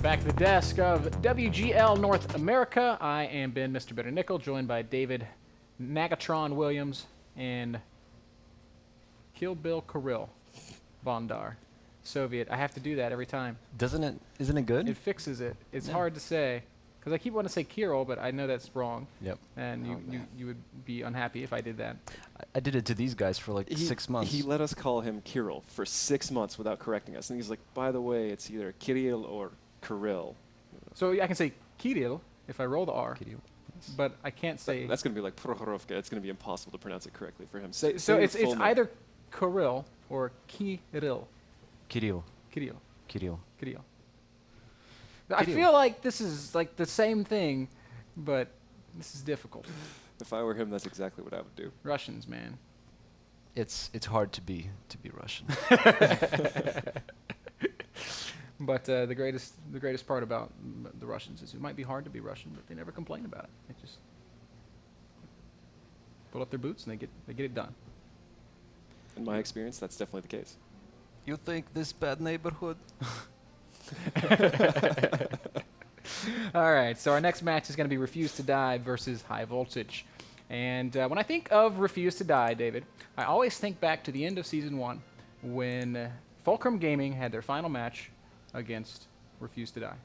Back at the desk of WGL North America, I am Ben, Mr. Bitter Nickel, joined by David Nagatron Williams and Kill Bill Kirill Vondar. Soviet. I have to do that every time. Isn't it good? It fixes it. It's hard to say. Because I keep wanting to say Kirill, but I know that's wrong. Yep. And you would be unhappy if I did that. I did it to these guys for like 6 months. He let us call him Kirill for 6 months without correcting us. And he's like, by the way, it's either Kirill or Kirill. So I can say Kirill if I roll the R. Kirill. But I can't say... That's going to be like Prohorovka. It's going to be impossible to pronounce it correctly for him. So it's either Kirill or Kirill. Kirill. Kirill. Kirill. Kirill. I feel like this is like the same thing, but this is difficult. If I were him, that's exactly what I would do. Russians, man. It's hard to be Russian. But the greatest part about the Russians is it might be hard to be Russian, but they never complain about it. They just pull up their boots and they get it done. In my experience, that's definitely the case. You think this bad neighborhood? All right, so our next match is going to be Refuse to Die versus High Voltage. And when I think of Refuse to Die, David, I always think back to the end of Season 1 when Fulcrum Gaming had their final match against Refuse to Die.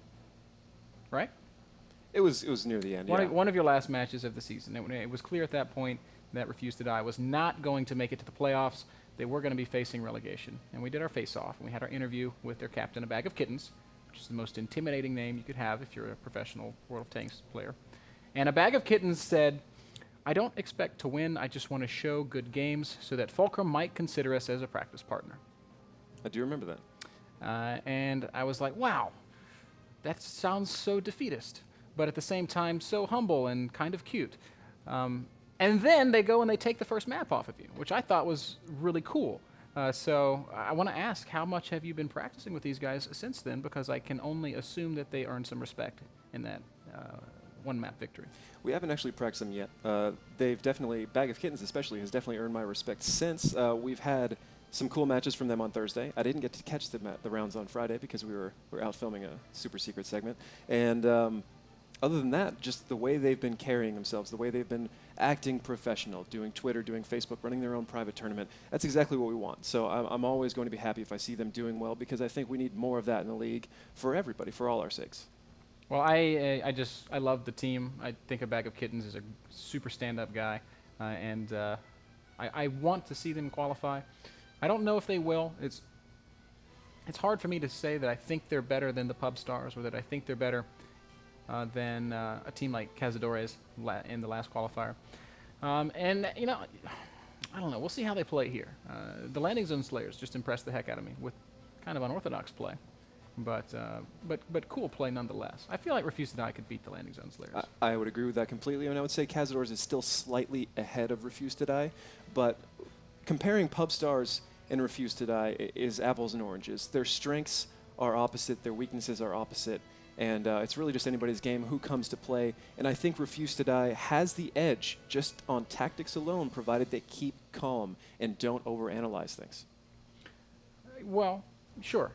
Right? It was near the end, One of your last matches of the season. It was clear at that point that Refuse to Die was not going to make it to the playoffs. They were going to be facing relegation. And we did our face-off, and we had our interview with their captain, A Bag of Kittens, which is the most intimidating name you could have if you're a professional World of Tanks player. And A Bag of Kittens said, I don't expect to win, I just want to show good games so that Fulcrum might consider us as a practice partner. I do remember that. And I was like, wow, that sounds so defeatist, but at the same time so humble and kind of cute. And then they go and they take the first map off of you, which I thought was really cool. So I want to ask, how much have you been practicing with these guys since then? Because I can only assume that they earned some respect in that one map victory. We haven't actually practiced them yet. They've definitely, Bag of Kittens especially, has definitely earned my respect since. We've had some cool matches from them on Thursday. I didn't get to catch the rounds on Friday because we were out filming a super secret segment. And other than that, just the way they've been carrying themselves, the way they've been acting professional, doing Twitter, doing Facebook, running their own private tournament, that's exactly what we want. So I'm always going to be happy if I see them doing well because I think we need more of that in the league for everybody, for all our sakes. Well, I love the team. I think A Bag of Kittens is a super stand-up guy, and I want to see them qualify. I don't know if they will. It's hard for me to say that I think they're better than the Pub Stars or that I think they're better than a team like Cazadores in the last qualifier. And, you know, I don't know. We'll see how they play here. The Landing Zone Slayers just impressed the heck out of me with kind of unorthodox play. But cool play nonetheless. I feel like Refuse to Die could beat the Landing Zone Slayers. I would agree with that completely, and I would say Cazadores is still slightly ahead of Refuse to Die, but comparing Pub Stars and Refuse to Die is apples and oranges. Their strengths are opposite, their weaknesses are opposite, and it's really just anybody's game who comes to play, and I think Refuse to Die has the edge just on tactics alone, provided they keep calm and don't overanalyze things. Well, Sure.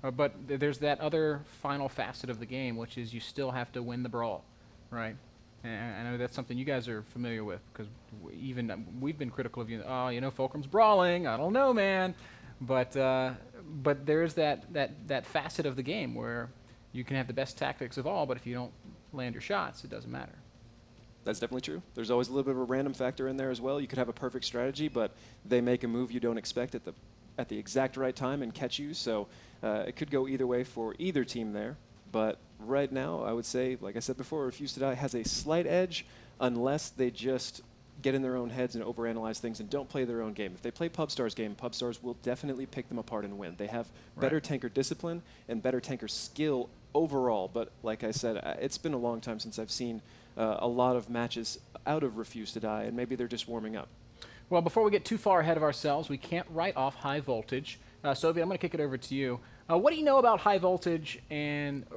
But there's that other final facet of the game, which is you still have to win the brawl, right? And I know that's something you guys are familiar with, because we've been critical of you. Oh, you know, Fulcrum's brawling. I don't know, man. But there's that facet of the game where you can have the best tactics of all, but if you don't land your shots, it doesn't matter. That's definitely true. There's always a little bit of a random factor in there as well. You could have a perfect strategy, but they make a move you don't expect at the exact right time and catch you, so it could go either way for either team there. But right now, I would say, like I said before, Refuse to Die has a slight edge unless they just get in their own heads and overanalyze things and don't play their own game. If they play Pub Stars' game, Pub Stars will definitely pick them apart and win. They have better tanker discipline and better tanker skill overall, but like I said, it's been a long time since I've seen a lot of matches out of Refuse to Die, and maybe they're just warming up. Well, before we get too far ahead of ourselves, we can't write off High Voltage. Soviet, I'm going to kick it over to you. What do you know about High Voltage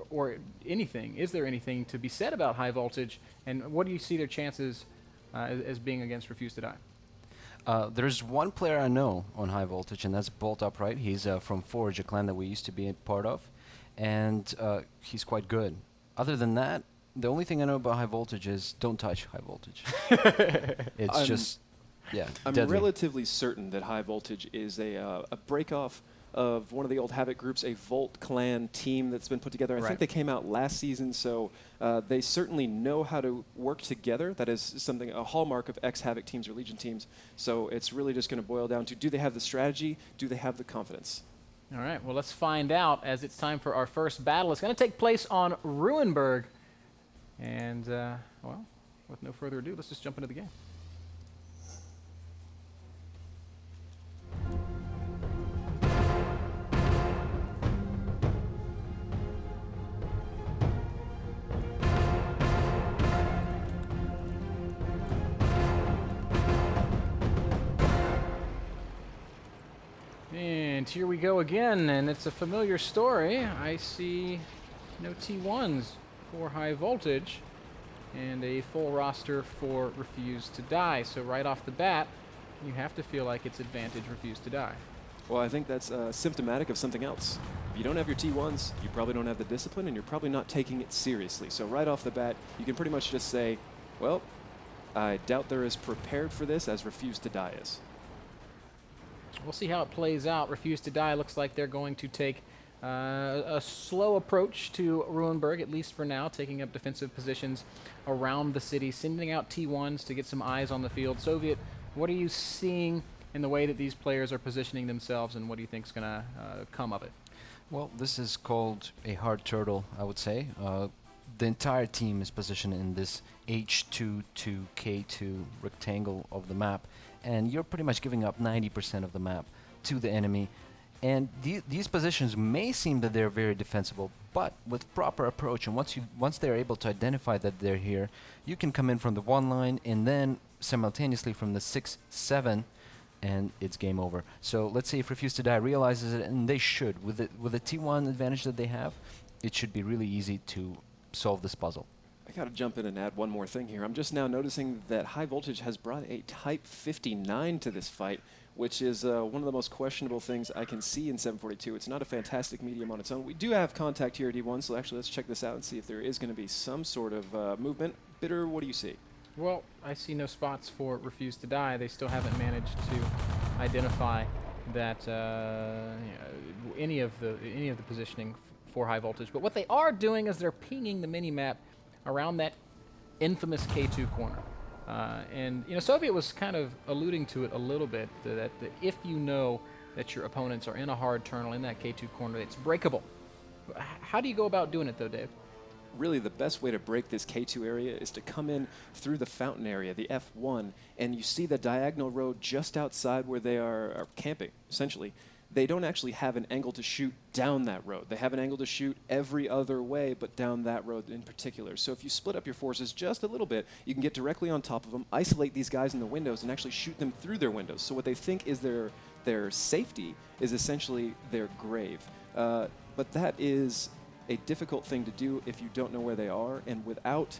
or anything? Is there anything to be said about High Voltage, and what do you see their chances as being against Refuse to Die? There's one player I know on High Voltage, and that's Bolt Upright. He's from Forge, a clan that we used to be a part of. and he's quite good. Other than that, the only thing I know about high voltage is don't touch high voltage. It's just, yeah, I'm deadly. relatively certain that high voltage is a break-off of one of the old Havoc groups, a Volt clan team that's been put together. I think they came out last season, so they certainly know how to work together. That is something, a hallmark of ex-Havoc teams or Legion teams. So it's really just going to boil down to, do they have the strategy? Do they have the confidence? All right, well, let's find out as it's time for our first battle. It's going to take place on Ruinberg. And, well, with no further ado, let's just jump into the game. And here we go again, and it's a familiar story. I see no T1s for high voltage and a full roster for Refuse to Die. So right off the bat, you have to feel like it's advantage Refuse to Die. Well, I think that's symptomatic of something else. If you don't have your T1s, you probably don't have the discipline, and you're probably not taking it seriously. So right off the bat, you can pretty much just say, well, I doubt they're as prepared for this as Refuse to Die is. We'll see how it plays out. Refuse to Die looks like they're going to take a slow approach to Ruinberg, at least for now, taking up defensive positions around the city, sending out T1s to get some eyes on the field. Soviet, what are you seeing in the way that these players are positioning themselves, and what do you think is going to come of it? Well, this is called a hard turtle, I would say. The entire team is positioned in this H2 to K2 rectangle of the map, and you're pretty much giving up 90% of the map to the enemy. And these positions may seem that they're very defensible, but with proper approach, and once they're able to identify that they're here, you can come in from the 1 line and then simultaneously from the 6-7, and it's game over. So let's say if Refuse to Die realizes it, and they should, with the T1 advantage that they have, it should be really easy to solve this puzzle. I got to jump in and add one more thing here. I'm just now noticing that high voltage has brought a Type 59 to this fight, which is one of the most questionable things I can see in 742. It's not a fantastic medium on its own. We do have contact here at E1, so actually let's check this out and see if there is going to be some sort of movement. Bitter, what do you see? Well, I see no spots for Refuse to Die. They still haven't managed to identify that any of the positioning for high voltage. But what they are doing is they're pinging the mini-map around that infamous K2 corner. And, you know, Soviet was kind of alluding to it a little bit, that if you know that your opponents are in a hard tunnel in that K2 corner, it's breakable. How do you go about doing it, though, Dave? Really, the best way to break this K2 area is to come in through the fountain area, the F1, and you see the diagonal road just outside where they are camping, essentially. They don't actually have an angle to shoot down that road. They have an angle to shoot every other way, but down that road in particular. So if you split up your forces just a little bit, you can get directly on top of them, isolate these guys in the windows, and actually shoot them through their windows. So what they think is their safety is essentially their grave. But that is a difficult thing to do if you don't know where they are, and without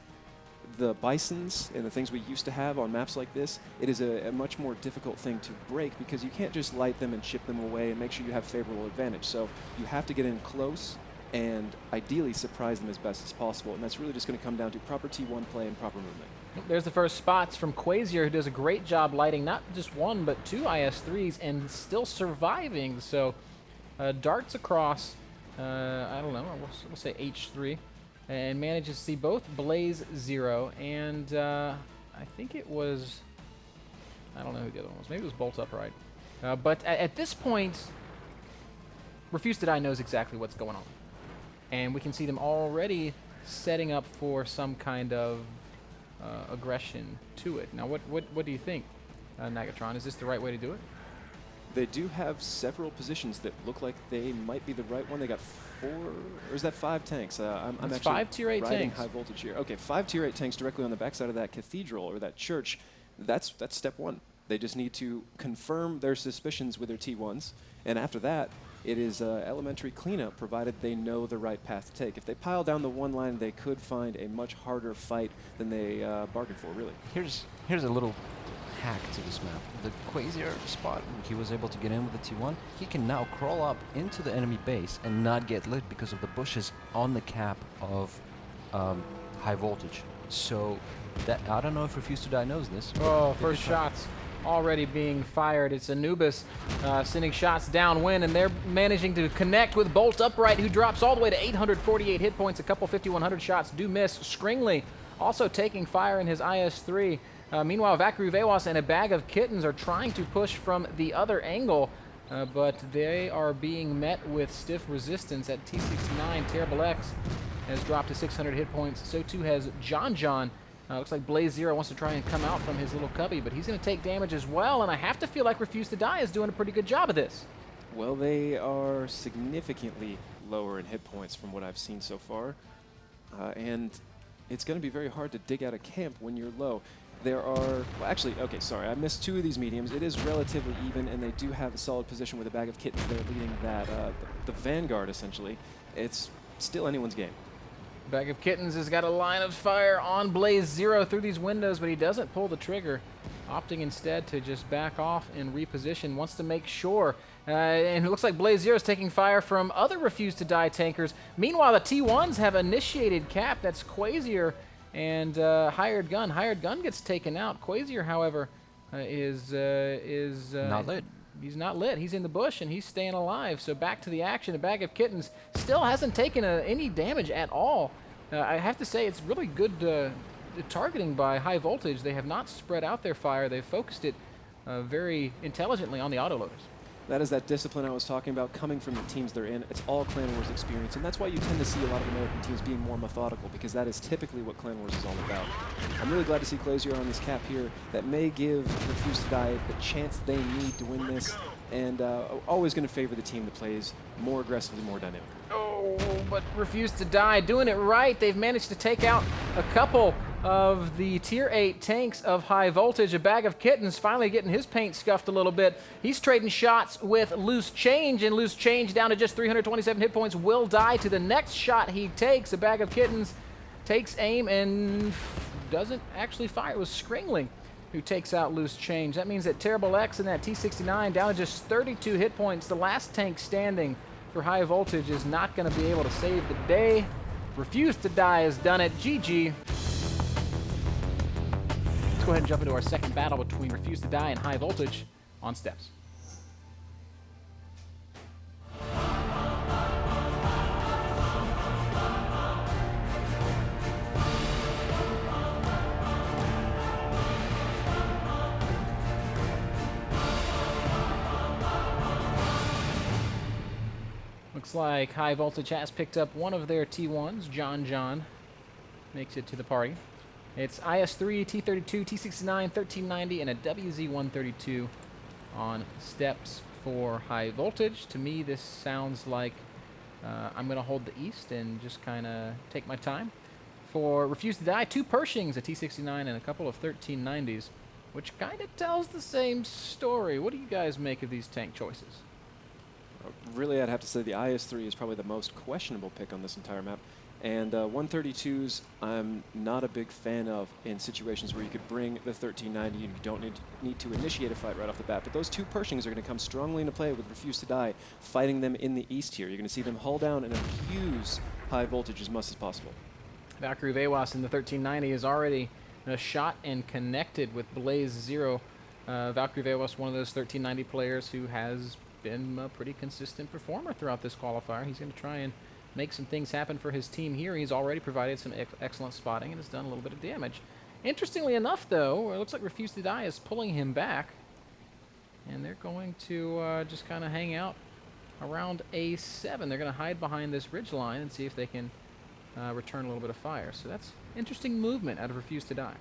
the bisons and the things we used to have on maps like this, it is a much more difficult thing to break, because you can't just light them and ship them away and make sure you have favorable advantage. So you have to get in close and ideally surprise them as best as possible, and that's really just going to come down to proper T1 play and proper movement. There's the first spots from Quasier, who does a great job lighting not just 1 but 2 IS-3s and still surviving. So darts across, I don't know, we'll say H3, and manages to see both Blaze 0 and I think it was, I don't know who the other one was. Maybe it was Bolt Upright. But at this point, Refuse to Die knows exactly what's going on. And we can see them already setting up for some kind of aggression to it. Now, what do you think, Nagatron? Is this the right way to do it? They do have several positions that look like they might be the right one. They got 4, or is that 5 tanks? I'm actually 5 tier 8 riding tanks. high voltage here. Okay, 5 tier 8 tanks directly on the backside of that cathedral or that church. That's step 1. They just need to confirm their suspicions with their T1s, and after that, it is elementary cleanup, provided they know the right path to take. If they pile down the 1 line, they could find a much harder fight than they bargained for, really. Here's a little hack to this map. The Quasiar spot, he was able to get in with the T1. He can now crawl up into the enemy base and not get lit because of the bushes on the cap of high voltage. So that, I don't know if Refuse to Die knows this. Oh, first shots already being fired. It's Anubis sending shots downwind, and they're managing to connect with Bolt Upright, who drops all the way to 848 hit points. A couple 5100 shots do miss. Skringley also taking fire in his IS-3. Meanwhile, Valkyrie Vewas and a Bag of Kittens are trying to push from the other angle, but they are being met with stiff resistance at T69. Terrible X has dropped to 600 hit points. So too has John. Looks like Blaze Zero wants to try and come out from his little cubby, but he's going to take damage as well, and I have to feel like Refuse to Die is doing a pretty good job of this. Well, they are significantly lower in hit points from what I've seen so far, and it's going to be very hard to dig out a camp when you're low. There are, well, actually, okay, sorry, I missed 2 of these mediums. It is relatively even, and they do have a solid position with a Bag of Kittens. They're leading that, the Vanguard, essentially. It's still anyone's game. Bag of Kittens has got a line of fire on Blaze Zero through these windows, but he doesn't pull the trigger, opting instead to just back off and reposition. Wants to make sure. And it looks like Blaze Zero is taking fire from other Refuse to Die tankers. Meanwhile, the T1s have initiated cap. That's Quasiar and Hired Gun. Hired Gun gets taken out. Quasiar, however, is Not lit. He's not lit. He's in the bush, and he's staying alive. So back to the action. A Bag of Kittens still hasn't taken any damage at all. I have to say it's really good targeting by High Voltage. They have not spread out their fire. They've focused it very intelligently on the autoloaders. That is that discipline I was talking about coming from the teams they're in. It's all Clan Wars experience, and that's why you tend to see a lot of American teams being more methodical, because that is typically what Clan Wars is all about. I'm really glad to see Quasiar on this cap here. That may give Refuse to Die the chance they need to win this, and always going to favor the team that plays more aggressively, more dynamic. Oh, but Refuse to Die doing it right. They've managed to take out a couple of the Tier 8 tanks of High Voltage. A Bag of Kittens finally getting his paint scuffed a little bit. He's trading shots with Loose Change, and Loose Change down to just 327 hit points will die to the next shot he takes. A Bag of Kittens takes aim and doesn't actually fire. It was Skringley who takes out Loose Change. That means that Terrible X and that T69 down to just 32 hit points. The last tank standing for High Voltage is not going to be able to save the day. Refuse to Die has done it. GG. Let's go ahead and jump into our second battle between Refuse to Die and High Voltage on Steps. Looks like High Voltage has picked up one of their T1s. John makes it to the party. It's IS-3, T-32, T-69, 1390, and a WZ-132 on Steps for High Voltage. To me, this sounds like I'm going to hold the East and just kind of take my time. For Refuse to Die, 2 Pershings, a T-69, and a couple of 1390s, which kind of tells the same story. What do you guys make of these tank choices? Really, I'd have to say the IS-3 is probably the most questionable pick on this entire map. And 132s, I'm not a big fan of in situations where you could bring the 1390 and you don't need to initiate a fight right off the bat. But those 2 Pershings are going to come strongly into play with Refuse to Die, fighting them in the east here. You're going to see them hull down and abuse High Voltage as much as possible. Valkyrie Vewas in the 1390 is already shot and connected with Blaze Zero. Valkyrie Vewas, one of those 1390 players who has been a pretty consistent performer throughout this qualifier. He's going to try and make some things happen for his team here. He's already provided some excellent spotting and has done a little bit of damage. Interestingly enough, though, it looks like Refuse to Die is pulling him back, and they're going to just kind of hang out around A7. They're going to hide behind this ridge line and see if they can return a little bit of fire. So that's interesting movement out of Refuse to Die.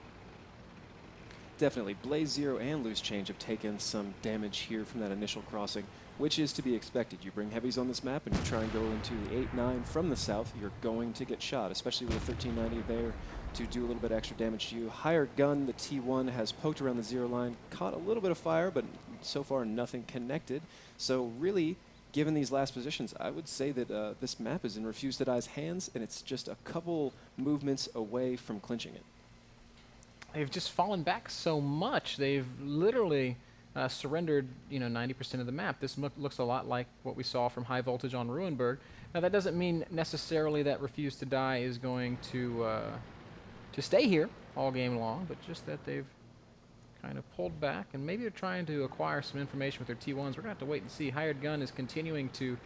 Definitely. Blaze Zero and Loose Change have taken some damage here from that initial crossing, which is to be expected. You bring heavies on this map and you try and go into the 8-9 from the south, you're going to get shot, especially with a 1390 there to do a little bit extra damage to you. Hired Gun, the T1, has poked around the 0 line, caught a little bit of fire, but so far nothing connected. So really, given these last positions, I would say that this map is in Refuse to Die's hands, and it's just a couple movements away from clinching it. they've just fallen back so much. They've literally surrendered, 90% of the map. This looks a lot like what we saw from High Voltage on Ruinberg. Now, that doesn't mean necessarily that Refuse to Die is going to stay here all game long, but just that they've kind of pulled back, and maybe they're trying to acquire some information with their T1s. We're going to have to wait and see. Hired Gun is continuing to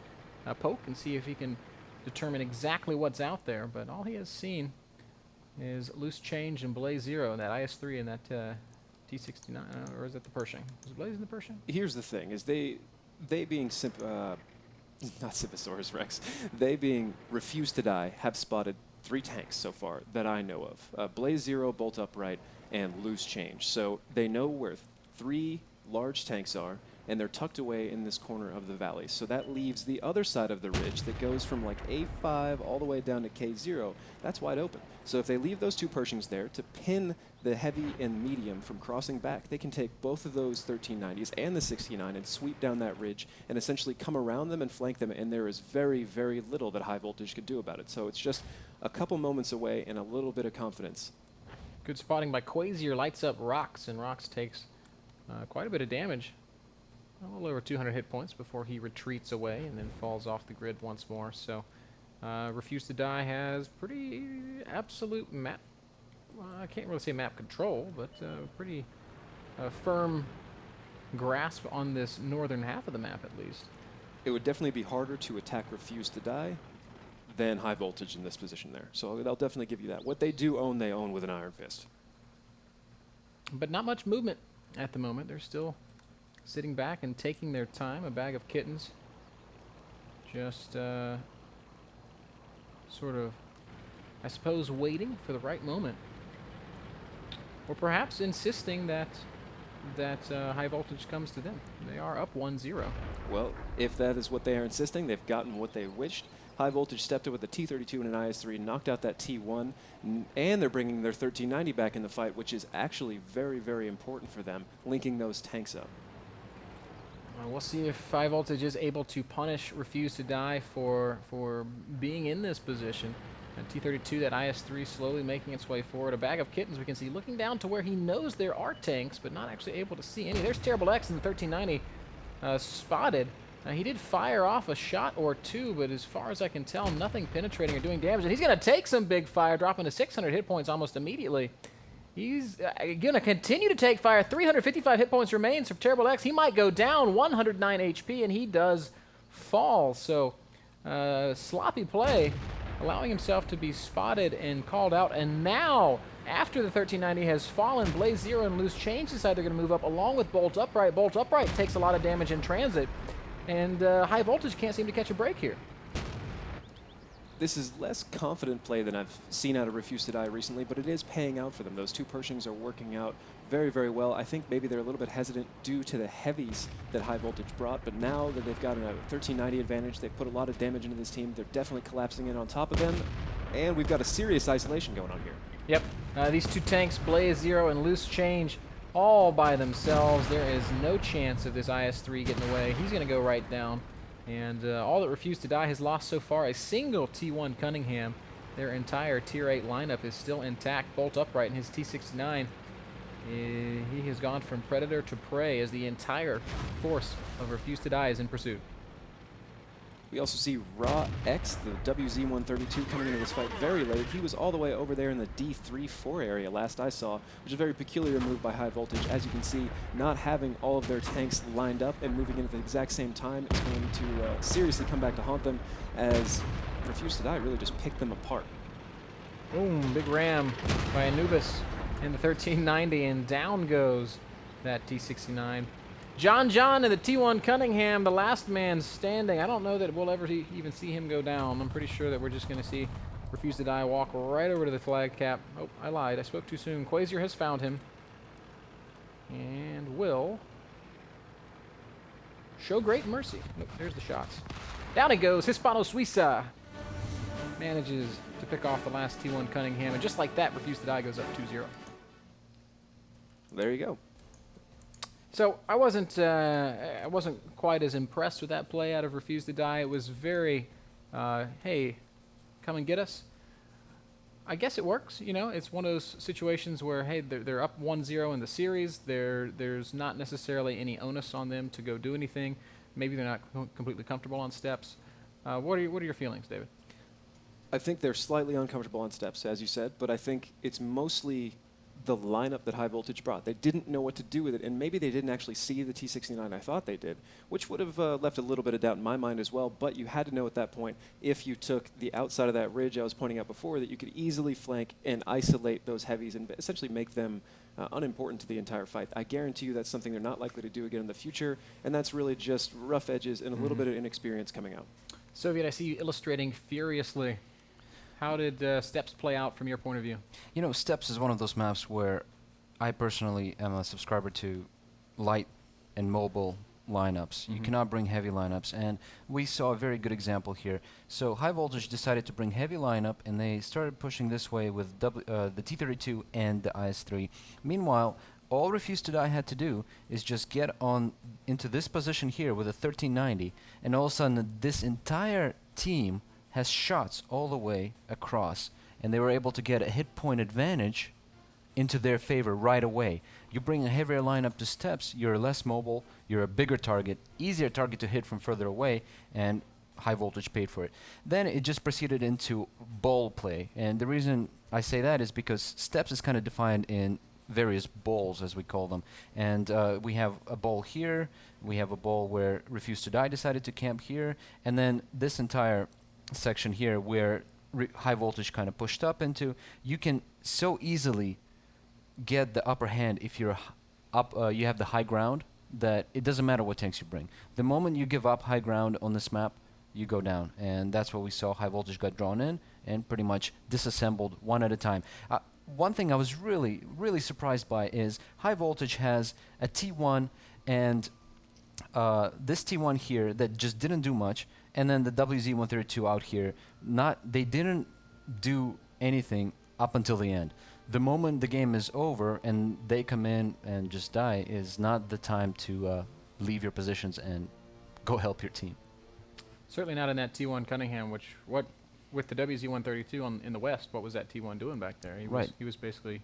poke and see if he can determine exactly what's out there, but all he has seen is Loose Change and Blaze Zero, that IS-3 and that T-69, or is that the Pershing? Is Blaze in the Pershing? Here's the thing, is they being not Syphosaurus Rex, they being Refuse to Die have spotted 3 tanks so far that I know of. Blaze Zero, Bolt Upright, and Loose Change. So they know where 3 large tanks are, and they're tucked away in this corner of the valley. So that leaves the other side of the ridge that goes from like A5 all the way down to K0. That's wide open. So if they leave those 2 Pershings there to pin the heavy and medium from crossing back, they can take both of those 1390s and the 69 and sweep down that ridge and essentially come around them and flank them, and there is very, very little that High Voltage could do about it. So it's just a couple moments away and a little bit of confidence. Good spotting by Quasier, lights up Rox, and Rox takes quite a bit of damage. A little over 200 hit points before he retreats away and then falls off the grid once more. So Refuse to Die has pretty absolute map, I can't really say map control, but pretty firm grasp on this northern half of the map at least. It would definitely be harder to attack Refuse to Die than High Voltage in this position there. So I'll definitely give you that. What they do own, they own with an iron fist. But not much movement at the moment. They're still sitting back and taking their time. A bag of kittens. Just sort of, I suppose, waiting for the right moment. Or perhaps insisting that High Voltage comes to them. They are up 1-0. Well, if that is what they are insisting, they've gotten what they wished. High Voltage stepped up with a T-32 and an IS-3, knocked out that T-1, and they're bringing their 1390 back in the fight, which is actually very, very important for them, linking those tanks up. We'll see if High Voltage is able to punish Refuse to Die for being in this position. And T-32, that IS-3 slowly making its way forward. A bag of kittens we can see looking down to where he knows there are tanks, but not actually able to see any. There's Terrible X in the 1390 spotted. He did fire off a shot or 2, but as far as I can tell, nothing penetrating or doing damage. And he's going to take some big fire, dropping to 600 hit points almost immediately. He's going to continue to take fire. 355 hit points remains for Terrible X. He might go down 109 HP, and he does fall. So sloppy play, allowing himself to be spotted and called out. And now, after the 1390 has fallen, Blaze Zero and Loose Change decide they're going to move up along with Bolt Upright. Bolt Upright takes a lot of damage in transit. And High Voltage can't seem to catch a break here. This is less confident play than I've seen out of Refuse to Die recently, but it is paying out for them. Those 2 Pershings are working out very, very well. I think maybe they're a little bit hesitant due to the heavies that High Voltage brought, but now that they've got a 1390 advantage, they've put a lot of damage into this team. They're definitely collapsing in on top of them, and we've got a serious isolation going on here. Yep, these 2 tanks, Blaze Zero and Loose Change, all by themselves. There is no chance of this IS-3 getting away. He's going to go right down. And all that Refuse to Die has lost so far, a single T1 Cunningham. Their entire Tier 8 lineup is still intact. Bolt Upright in his T-69. He has gone from predator to prey as the entire force of Refuse to Die is in pursuit. We also see Ro8, the WZ-132, coming into this fight very late. He was all the way over there in the D3-4 area last I saw, which is a very peculiar move by High Voltage. As you can see, not having all of their tanks lined up and moving in at the exact same time is going to seriously come back to haunt them, as Refuse to Die really just picked them apart. Boom, big ram by Anubis in the 1390, and down goes that T-69. John and the T1 Cunningham, the last man standing. I don't know that we'll ever even see him go down. I'm pretty sure that we're just going to see Refuse to Die walk right over to the flag cap. Oh, I lied. I spoke too soon. Quasier has found him and will show great mercy. Look, there's the shots. Down he goes. Hispano Suiza manages to pick off the last T1 Cunningham, and just like that, Refuse to Die goes up 2-0. There you go. So I wasn't quite as impressed with that play out of Refuse to Die. It was very, hey, come and get us. I guess it works. You know, it's one of those situations where, hey, they're up 1-0 in the series. There's not necessarily any onus on them to go do anything. Maybe they're not completely comfortable on steps. What are your feelings, David? I think they're slightly uncomfortable on steps, as you said, but I think it's mostly the lineup that High Voltage brought. They didn't know what to do with it, and maybe they didn't actually see the T-69 I thought they did, which would have left a little bit of doubt in my mind as well, but you had to know at that point, if you took the outside of that ridge I was pointing out before, that you could easily flank and isolate those heavies and essentially make them unimportant to the entire fight. I guarantee you that's something they're not likely to do again in the future, and that's really just rough edges and a little bit of inexperience coming out. Soviet, I see you illustrating furiously. How did steps play out from your point of view? You know, Steps is one of those maps where I personally am a subscriber to light and mobile lineups. You cannot bring heavy lineups, and we saw a very good example here. So High Voltage decided to bring heavy lineup, and they started pushing this way with the T-32 and the IS-3. Meanwhile, all Refuse to Die had to do is just get on into this position here with a 1390, and all of a sudden this entire team has shots all the way across, and they were able to get a hit point advantage into their favor right away. You bring a heavier lineup to Steps, you're less mobile, you're a bigger target, easier target to hit from further away, and High Voltage paid for it. Then it just proceeded into ball play, and the reason I say that is because Steps is kind of defined in various balls, as we call them, and we have a ball here, we have a ball where Refuse to Die decided to camp here, and then this entire section here where High Voltage kind of pushed up into, you can so easily get the upper hand if you're you have the high ground, that it doesn't matter what tanks you bring. The moment you give up high ground on this map, you go down, and that's what we saw. High Voltage got drawn in and pretty much disassembled one at a time. One thing I was really surprised by is High Voltage has a T1 and this T1 here that just didn't do much, and then the WZ-132 out here, they didn't do anything up until the end. The moment the game is over and they come in and just die is not the time to leave your positions and go help your team. Certainly not in that T1 Cunningham, with the WZ-132 in the west, what was that T1 doing back there? He was basically...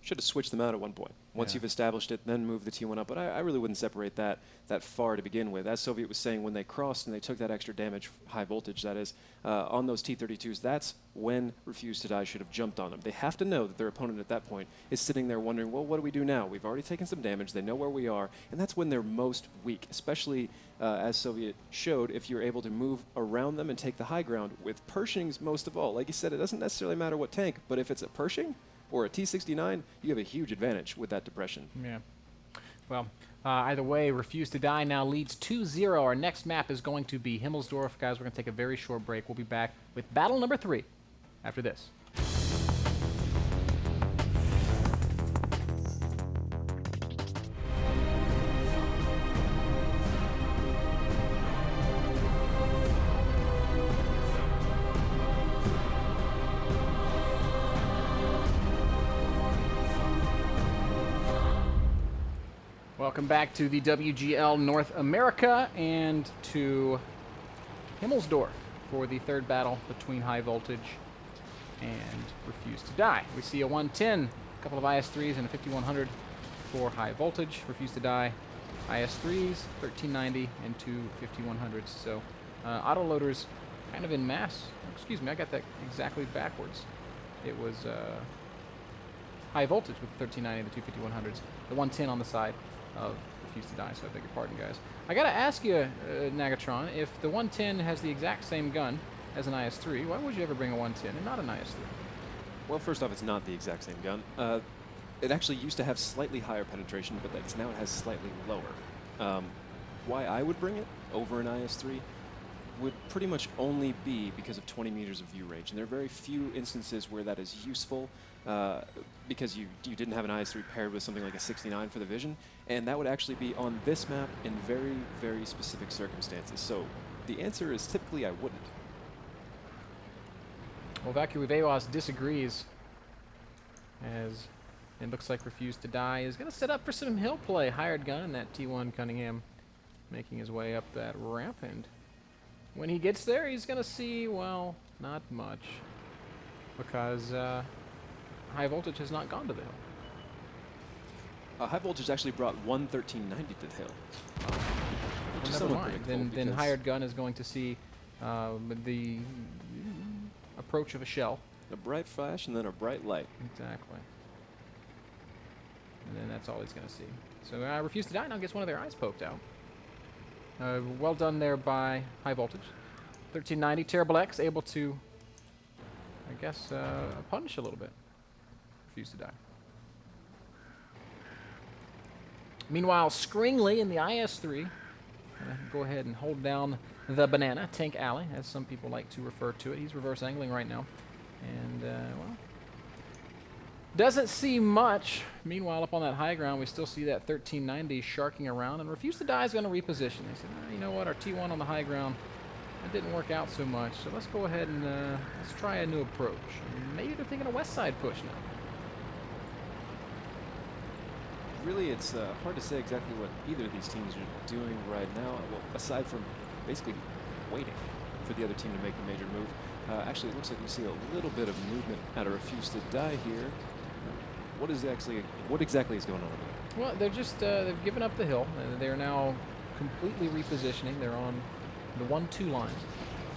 Should have switched them out at one point. Once Yeah. you've established it, then move the T1 up. But I really wouldn't separate that far to begin with. As Soviet was saying, when they crossed and they took that extra damage, High Voltage that is, on those T-32s, that's when Refuse to Die should have jumped on them. They have to know that their opponent at that point is sitting there wondering, well, what do we do now? We've already taken some damage. They know where we are. And that's when they're most weak, especially as Soviet showed, if you're able to move around them and take the high ground with Pershings most of all. Like you said, it doesn't necessarily matter what tank, but if it's a Pershing or a T-69, you have a huge advantage with that depression. Yeah. Well, either way, Refuse to Die now leads 2-0. Our next map is going to be Himmelsdorf. Guys, we're going to take a very short break. We'll be back with battle number 3 after this. Welcome back to the WGL North America and to Himmelsdorf for the third battle between High Voltage and Refuse to Die. We see a 110, a couple of IS-3s and a 5100 for High Voltage. Refuse to Die, IS-3s, 1390 and two 5100s. So autoloaders kind of in mass. Excuse me, I got that exactly backwards. It was High Voltage with the 1390 and the two 5100s. The 110 on the side of Refuse to Die, so I beg your pardon, guys. I gotta ask you, Nagatron, if the 110 has the exact same gun as an IS-3, why would you ever bring a 110 and not an IS-3? Well, first off, it's not the exact same gun. It actually used to have slightly higher penetration, but now it has slightly lower. Why I would bring it over an IS-3 would pretty much only be because of 20 meters of view range. And there are very few instances where that is useful because you didn't have an IS-3 paired with something like a 69 for the vision. And that would actually be on this map in very, very specific circumstances. So the answer is typically I wouldn't. Well, Vacuiveos disagrees, as it looks like Refuse to Die is going to set up for some hill play. Hired gun in that T1 Cunningham making his way up that ramp, and when he gets there, he's going to see, well, not much. because high voltage has not gone to the hill. High voltage actually brought 11390 to the hill. Well, Which is never somewhat mind. predictable Then because- hired gun is going to see the approach of a shell. A bright flash and then a bright light. Exactly. And then that's all he's going to see. So Refuse to Die now gets one of their eyes poked out. Well done there by high voltage. 1390, Terrible X able to, I guess, punish a little bit. Refuse to Die. Meanwhile, Scringley in the IS-3 go ahead and hold down the banana, Tank Alley, as some people like to refer to it. He's reverse angling right now. And, well, doesn't see much. Meanwhile, up on that high ground, we still see that 1390 sharking around, and Refuse to Die is going to reposition. They said, you know what, our T1 on the high ground, that didn't work out so much, so let's go ahead and let's try a new approach. And maybe they're thinking a west side push now. Really, it's hard to say exactly what either of these teams are doing right now, well, aside from basically waiting for the other team to make a major move. Actually, it looks like we see a little bit of movement out of Refuse to Die here. What exactly is going on over there? Well, they're just, they've given up the hill. They're now completely repositioning. They're on the 1-2 line,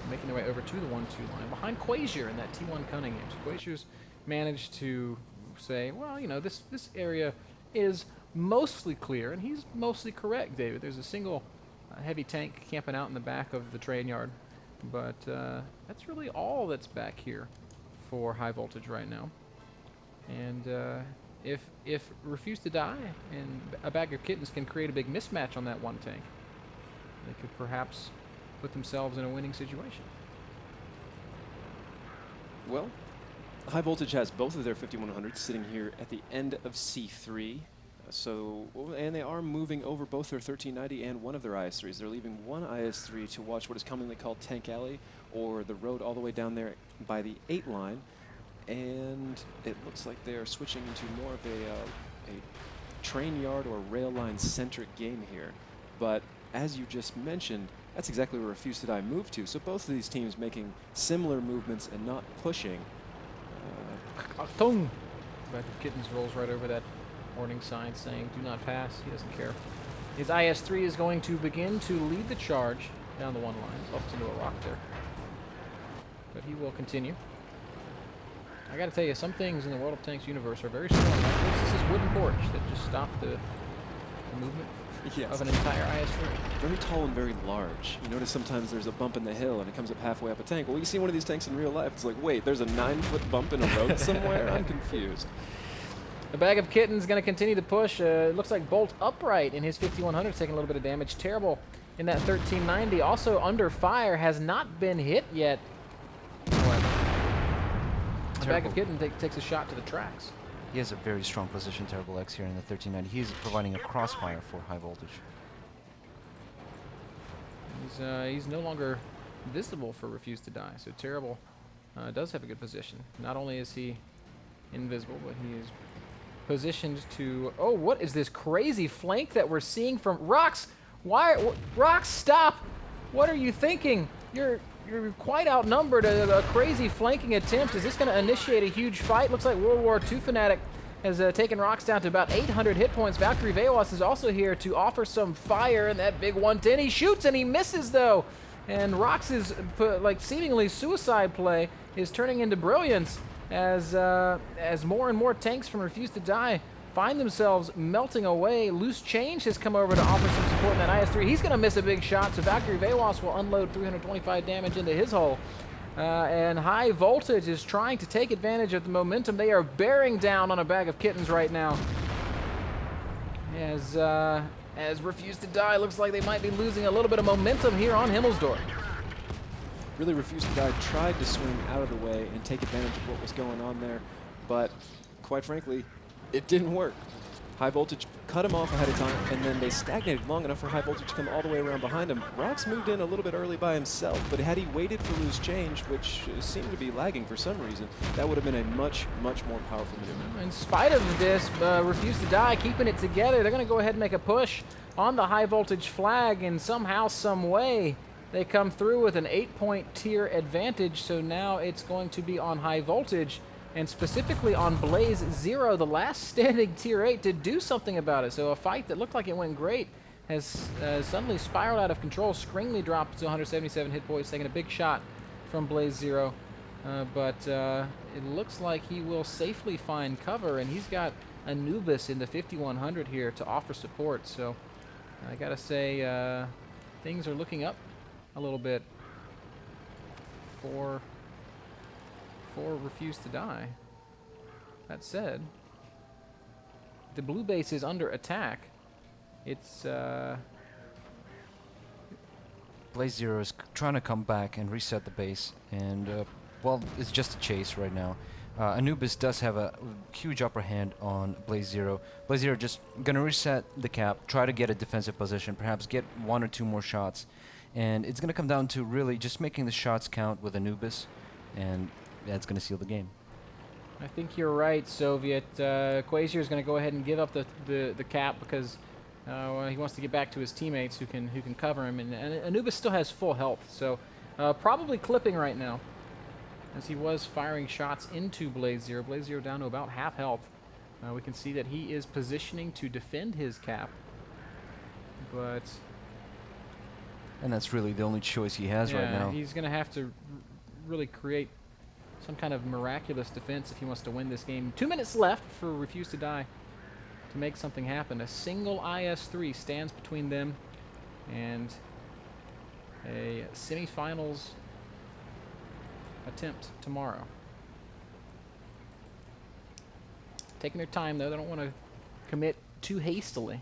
making their way over to the 1-2 line, behind Quasier in that T1 Cunningham. So Quasier's managed to say, well, you know, this area is mostly clear, and he's mostly correct, David. There's a single heavy tank camping out in the back of the train yard, but that's really all that's back here for high voltage right now. And if Refuse to Die and a bag of kittens can create a big mismatch on that one tank, they could perhaps put themselves in a winning situation. Well, high voltage has both of their 5100s sitting here at the end of C3. And they are moving over both their 1390 and one of their IS-3s. They're leaving one IS-3 to watch what is commonly called Tank Alley, or the road all the way down there by the 8 line. And it looks like they are switching into more of a train yard or rail line centric game here. But as you just mentioned, that's exactly where Refuse to Die moved to. So both of these teams making similar movements and not pushing. Achtung! Back of Kittens rolls right over that warning sign saying do not pass. He doesn't care. His IS-3 is going to begin to lead the charge down the one line. Bumps into a rock there. But he will continue. I gotta tell you, some things in the World of Tanks universe are very strong. Like this is wooden porch that just stopped the movement of an entire IS-3. Very tall and very large. You notice sometimes there's a bump in the hill and it comes up halfway up a tank. Well, you see one of these tanks in real life, it's like, wait, there's a 9-foot bump in a road somewhere? I'm confused. The bag of kittens going to continue to push. It looks like Bolt upright in his 5100 taking a little bit of damage. Terrible in that 1390. Also under fire, has not been hit yet. However, the bag of kitten takes a shot to the tracks. He has a very strong position, Terrible X, here in the 1390. He's providing a crossfire for high voltage. He's no longer visible for Refuse to Die. So Terrible does have a good position. Not only is he invisible, but he is positioned to... Oh, what is this crazy flank that we're seeing from... Rox! Rox, stop! What are you thinking? You're quite outnumbered. A crazy flanking attempt. Is this going to initiate a huge fight? Looks like World War II Fanatic has taken Rox down to about 800 hit points. Valkyrie Vewas is also here to offer some fire in that big 110. He shoots and he misses, though. And Rox's like seemingly suicide play is turning into brilliance as more and more tanks from Refuse to Die find themselves melting away. Loose Change has come over to offer some support in that IS-3. He's going to miss a big shot, so Valkyrie Vewas will unload 325 damage into his hull. And High Voltage is trying to take advantage of the momentum. They are bearing down on a bag of kittens right now. As Refuse to Die looks like they might be losing a little bit of momentum here on Himmelsdorf. Really, Refuse to Die tried to swing out of the way and take advantage of what was going on there, but quite frankly, it didn't work. High Voltage cut him off ahead of time, and then they stagnated long enough for High Voltage to come all the way around behind him. Rox moved in a little bit early by himself, but had he waited for Loose Change, which seemed to be lagging for some reason, that would have been a much, much more powerful maneuver. In spite of this, Refuse to Die keeping it together. They're going to go ahead and make a push on the High Voltage flag, and somehow, some way, They come through with an 8-point tier advantage, so now it's going to be on high voltage, and specifically on Blaze 0, the last standing tier 8, to do something about it. So a fight that looked like it went great has suddenly spiraled out of control. Scringley dropped to 177 hit points, taking a big shot from Blaze 0. But it looks like he will safely find cover, and he's got Anubis in the 5100 here to offer support. So I gotta say, things are looking up a little bit for Refuse to Die. That said, the blue base is under attack. It's Blaze 0 is trying to come back and reset the base, and well, it's just a chase right now. Anubis does have a huge upper hand on Blaze 0. Blaze 0 just gonna reset the cap, try to get a defensive position, perhaps get 1 or 2 more shots, and it's gonna come down to really just making the shots count with Anubis, and that's gonna seal the game. I think you're right, Soviet. Quasir is going to go ahead and give up the cap because well, he wants to get back to his teammates who can cover him, and Anubis still has full health, so probably clipping right now, as he was firing shots into Blaze 0. Blaze 0 down to about half health. We can see that he is positioning to defend his cap, and that's really the only choice he has right now. He's going to have to really create some kind of miraculous defense if he wants to win this game. 2 minutes left for Refuse to Die to make something happen. A single IS-3 stands between them and a semifinals attempt tomorrow. Taking their time, though. They don't want to commit too hastily.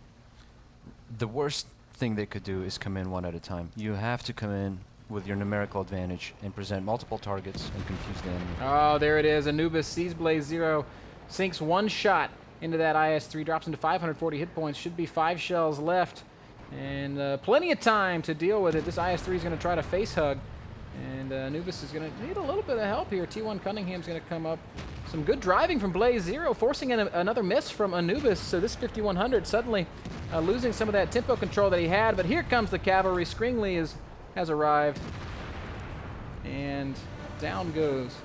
The worst thing they could do is come in one at a time. You have to come in with your numerical advantage and present multiple targets and confuse the enemy. Oh, there it is. Anubis sees Blaze 0, sinks 1 shot into that IS-3, drops into 540 hit points. Should be 5 shells left, and plenty of time to deal with it. This IS-3 is going to try to face hug, and Anubis is going to need a little bit of help here. T1 Cunningham's going to come up. Some good driving from Blaze 0, forcing in another miss from Anubis. So this 5100 suddenly losing some of that tempo control that he had. But here comes the cavalry. Scringley has arrived, and down goes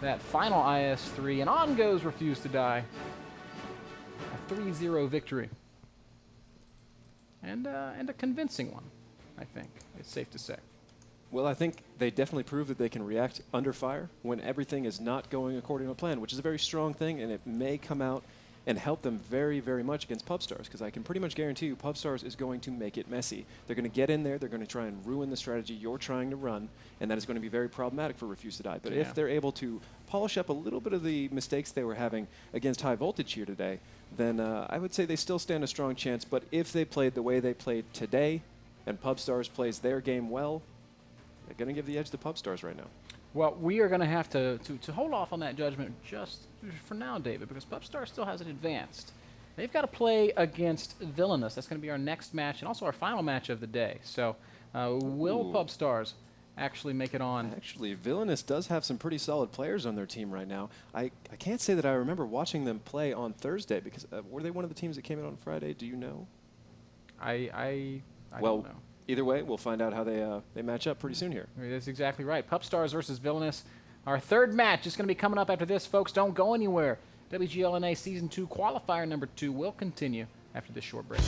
that final IS-3, and on goes Refuse to Die. A 3-0 victory, and a convincing one, I think it's safe to say. Well, I think they definitely prove that they can react under fire when everything is not going according to plan, which is a very strong thing, and it may come out and help them very, very much against Pubstars, because I can pretty much guarantee you Pubstars is going to make it messy. They're going to get in there, they're going to try and ruin the strategy you're trying to run, and that is going to be very problematic for Refuse to Die. But if they're able to polish up a little bit of the mistakes they were having against high voltage here today, then I would say they still stand a strong chance. But if they played the way they played today, and Pubstars plays their game well, they're going to give the edge to Pubstars right now. Well, we are going to have to hold off on that judgment just for now, David, because Pubstar still hasn't advanced. They've got to play against Villainous. That's going to be our next match and also our final match of the day. So will Pubstars actually make it on? Actually, Villainous does have some pretty solid players on their team right now. I can't say that I remember watching them play on Thursday, because were they one of the teams that came in on Friday? Do you know? I well, don't know. Either way, we'll find out how they match up pretty soon here. That's exactly right. Pubstars versus Villainous. Our third match is going to be coming up after this, folks. Don't go anywhere. WGLNA Season 2 Qualifier number 2 will continue after this short break.